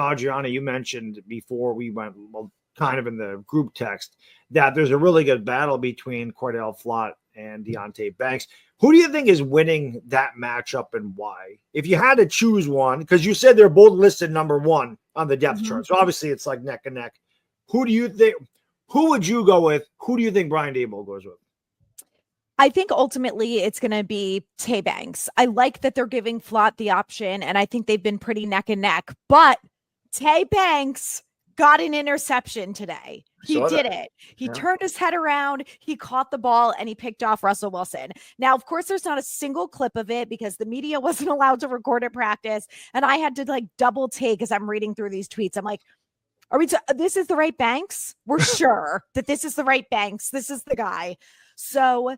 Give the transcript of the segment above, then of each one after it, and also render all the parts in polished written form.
Adriana, you mentioned before we went kind of in the group text that there's a really good battle between Cordell Flott and Deonte Banks. Who do you think is winning that matchup and why? If you had to choose one, because you said they're both listed number one on the depth chart, so obviously it's like neck and neck. Who do you think? Who would you go with? Who do you think Brian Daboll goes with? I think ultimately it's going to be Tay Banks. I like that they're giving Flott the option, and I think they've been pretty neck and neck. But Tay Banks got an interception today. He did it. He turned his head around, he caught the ball, and he picked off Russell Wilson. Now, of course, there's not a single clip of it because the media wasn't allowed to record at practice. And I had to like double take as I'm reading through these tweets. I'm like, this is the right Banks? We're sure that this is the right Banks. This is the guy. So,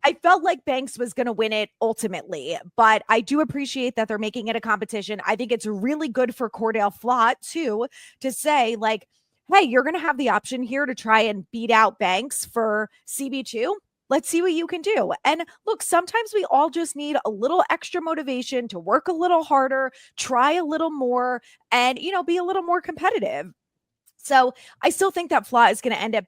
I felt like Banks was going to win it ultimately, but I do appreciate that they're making it a competition. I think it's really good for Cordell Flott too, to say like, hey, you're going to have the option here to try and beat out Banks for CB2. Let's see what you can do. And look, sometimes we all just need a little extra motivation to work a little harder, try a little more, and, be a little more competitive. So I still think that Flott is going to end up,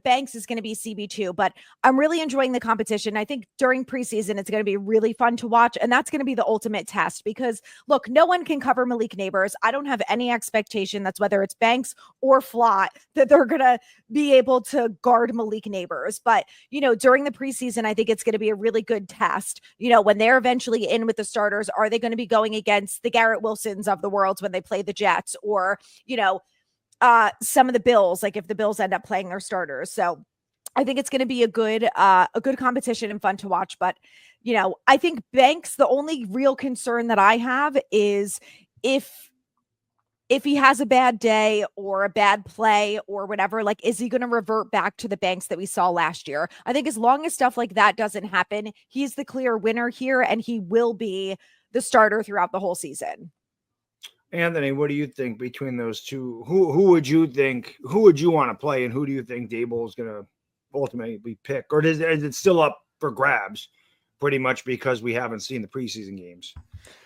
Banks is going to be CB2, but I'm really enjoying the competition. I think during preseason, it's going to be really fun to watch. And that's going to be the ultimate test because look, no one can cover Malik Neighbors. I don't have any expectation that's whether it's Banks or Flott that they're going to be able to guard Malik Neighbors. But, during the preseason, I think it's going to be a really good test. When they're eventually in with the starters, are they going to be going against the Garrett Wilsons of the world when they play the Jets or, some of the Bills, like if the Bills end up playing their starters. So I think it's going to be a good competition and fun to watch. But, I think Banks, the only real concern that I have is if he has a bad day or a bad play or whatever, like, is he going to revert back to the Banks that we saw last year? I think as long as stuff like that doesn't happen, he's the clear winner here and he will be the starter throughout the whole season. Anthony, what do you think between those two? Who would you want to play, and who do you think Daboll is going to ultimately pick? Or is it still up for grabs pretty much because we haven't seen the preseason games?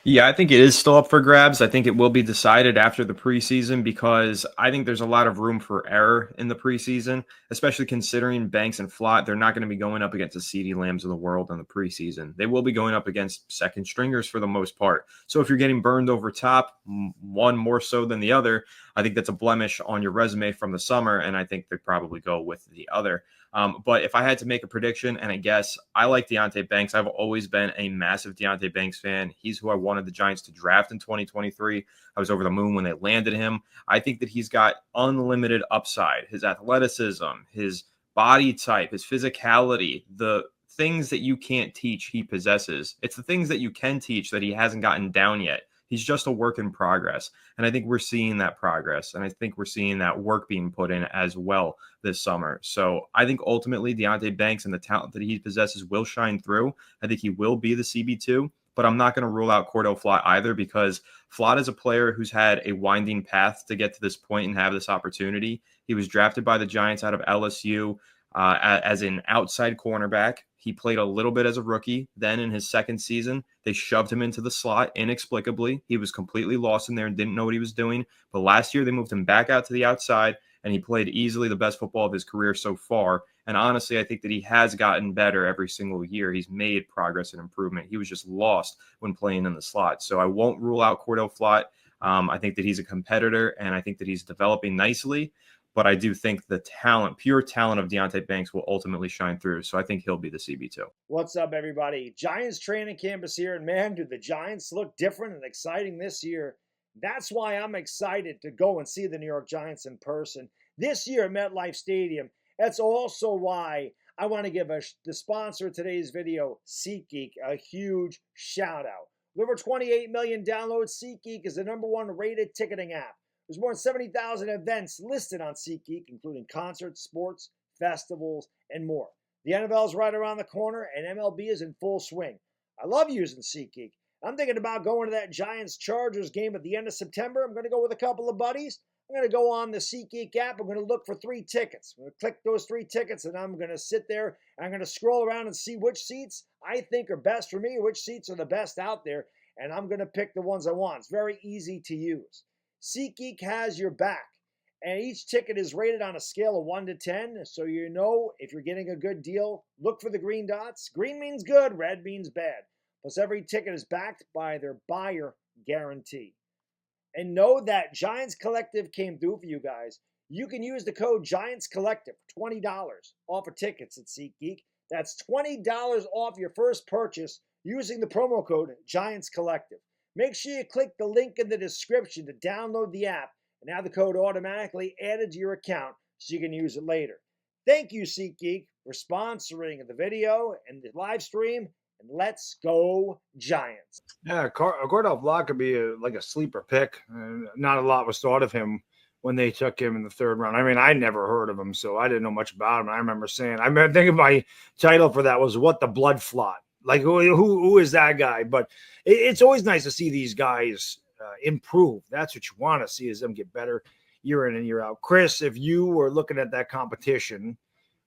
Yeah, I think it is still up for grabs. I think it will be decided after the preseason because I think there's a lot of room for error in the preseason, especially considering Banks and Flott. They're not going to be going up against the CeeDee Lambs of the world in the preseason. They will be going up against second stringers for the most part. So if you're getting burned over top, one more so than the other, I think that's a blemish on your resume from the summer, and I think they probably go with the other. But if I had to make a prediction and I guess, I like Deonte Banks. I've always been a massive Deonte Banks fan. He's who I wanted the Giants to draft in 2023. I was over the moon when they landed him. I think that he's got unlimited upside. His athleticism, his body type, his physicality, the things that you can't teach, he possesses. It's the things that you can teach that he hasn't gotten down yet. He's just a work in progress. And I think we're seeing that progress. And I think we're seeing that work being put in as well this summer. So I think ultimately Deonte Banks and the talent that he possesses will shine through. I think he will be the CB2, but I'm not going to rule out Cordell Flott either because Flott is a player who's had a winding path to get to this point and have this opportunity. He was drafted by the Giants out of LSU as an outside cornerback. He played a little bit as a rookie. Then in his second season, they shoved him into the slot inexplicably. He was completely lost in there and didn't know what he was doing. But last year, they moved him back out to the outside, and he played easily the best football of his career so far. And honestly, I think that he has gotten better every single year. He's made progress and improvement. He was just lost when playing in the slot. So I won't rule out Cordell Flott. I think that he's a competitor, and I think that he's developing nicely. But I do think the talent, pure talent of Deonte Banks will ultimately shine through. So I think he'll be the CB2. What's up, everybody? Giants training camp is here. And man, do the Giants look different and exciting this year. That's why I'm excited to go and see the New York Giants in person this year at MetLife Stadium. That's also why I want to give the sponsor of today's video, SeatGeek, a huge shout out. With over 28 million downloads, SeatGeek is the #1 rated ticketing app. There's more than 70,000 events listed on SeatGeek, including concerts, sports, festivals, and more. The NFL is right around the corner, and MLB is in full swing. I love using SeatGeek. I'm thinking about going to that Giants-Chargers game at the end of September. I'm going to go with a couple of buddies. I'm going to go on the SeatGeek app. I'm going to look for 3 tickets. I'm going to click those 3 tickets, and I'm going to sit there. I'm going to scroll around and see which seats I think are best for me, or which seats are the best out there. and I'm going to pick the ones I want. It's very easy to use. SeatGeek has your back, and each ticket is rated on a scale of 1 to 10, so you know if you're getting a good deal. Look for the green dots. Green means good, red means bad. Plus, every ticket is backed by their buyer guarantee. And know that Giants Collective came through for you guys. You can use the code Giants Collective for $20 off of tickets at SeatGeek. That's $20 off your first purchase using the promo code Giants Collective. Make sure you click the link in the description to download the app and have the code automatically added to your account so you can use it later. Thank you, SeatGeek, for sponsoring the video and the live stream. And let's go Giants. Yeah, Cordell Flott could be like a sleeper pick. Not a lot was thought of him when they took him in the third round. I mean, I never heard of him, so I didn't know much about him. I remember thinking my title for that was "What the Blood Flott." Like, who is that guy? But it's always nice to see these guys improve. That's what you want to see, is them get better year in and year out. Chris, if you were looking at that competition,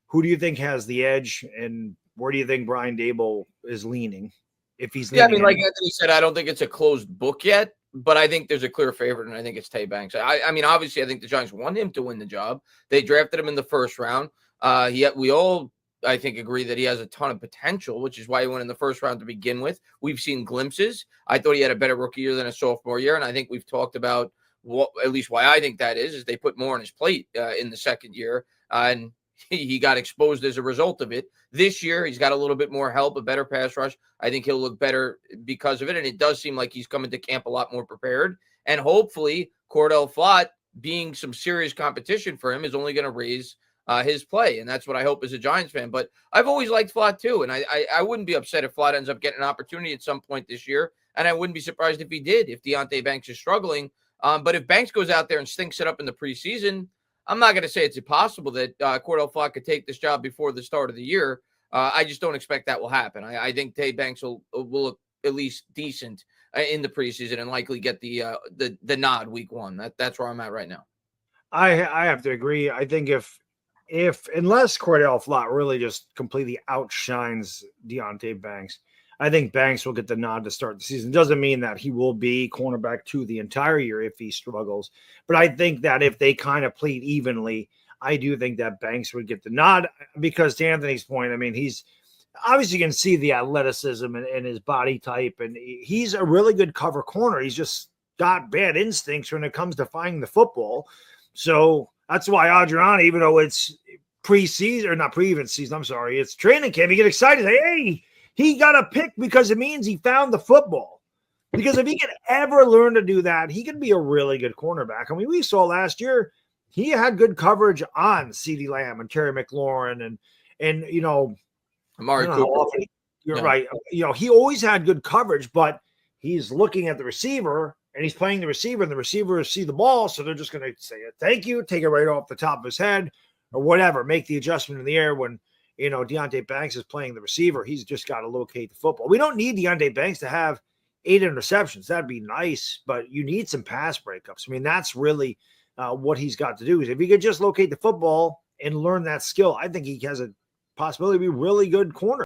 who do you think has the edge, and where do you think Brian Daboll is leaning? If he's leaning, I mean, like Anthony said, I don't think it's a closed book yet, but I think there's a clear favorite, and I think it's Tay Banks. I mean, obviously, I think the Giants want him to win the job. They drafted him in the first round. We all, I think, agree that he has a ton of potential, which is why he went in the first round to begin with. We've seen glimpses. I thought he had a better rookie year than a sophomore year, and I think we've talked about at least why I think that is they put more on his plate in the second year, and he got exposed as a result of it. This year, he's got a little bit more help, a better pass rush. I think he'll look better because of it, and it does seem like he's coming to camp a lot more prepared. And hopefully, Cordell Flott, being some serious competition for him, is only going to raise his play, and that's what I hope as a Giants fan. But I've always liked Flott too, and I wouldn't be upset if Flott ends up getting an opportunity at some point this year, and I wouldn't be surprised if he did, if Deonte Banks is struggling. But if Banks goes out there and stinks it up in the preseason, I'm not going to say it's impossible that Cordell Flott could take this job before the start of the year. I just don't expect that will happen. I think Tay Banks will look at least decent in the preseason and likely get the nod week one. That's where I'm at right now. I have to agree. I think if unless Cordell Flott really just completely outshines Deonte Banks, I think Banks will get the nod to start the season. Doesn't mean that he will be cornerback 2 the entire year if he struggles. But I think that if they kind of played evenly, I do think that Banks would get the nod because, to Anthony's point, I mean, he's obviously, you can see the athleticism and his body type, and he's a really good cover corner. He's just got bad instincts when it comes to finding the football. So that's why Adriana, even though it's preseason or not pre-even season, I'm sorry, it's training camp, you get excited. Hey, he got a pick because it means he found the football. Because if he can ever learn to do that, he can be a really good cornerback. I mean, we saw last year he had good coverage on CeeDee Lamb and Terry McLaurin and you know, Amari Cooper. You're right. You know, he always had good coverage, but he's looking at the receiver and he's playing the receiver, and the receivers see the ball, so they're just going to say thank you, take it right off the top of his head or whatever, make the adjustment in the air when, you know, Deonte Banks is playing the receiver. He's just got to locate the football. We don't need Deonte Banks to have 8 interceptions. That'd be nice, but you need some pass breakups. I mean, that's really what he's got to do. Is if he could just locate the football and learn that skill, I think he has a possibility to be a really good corner.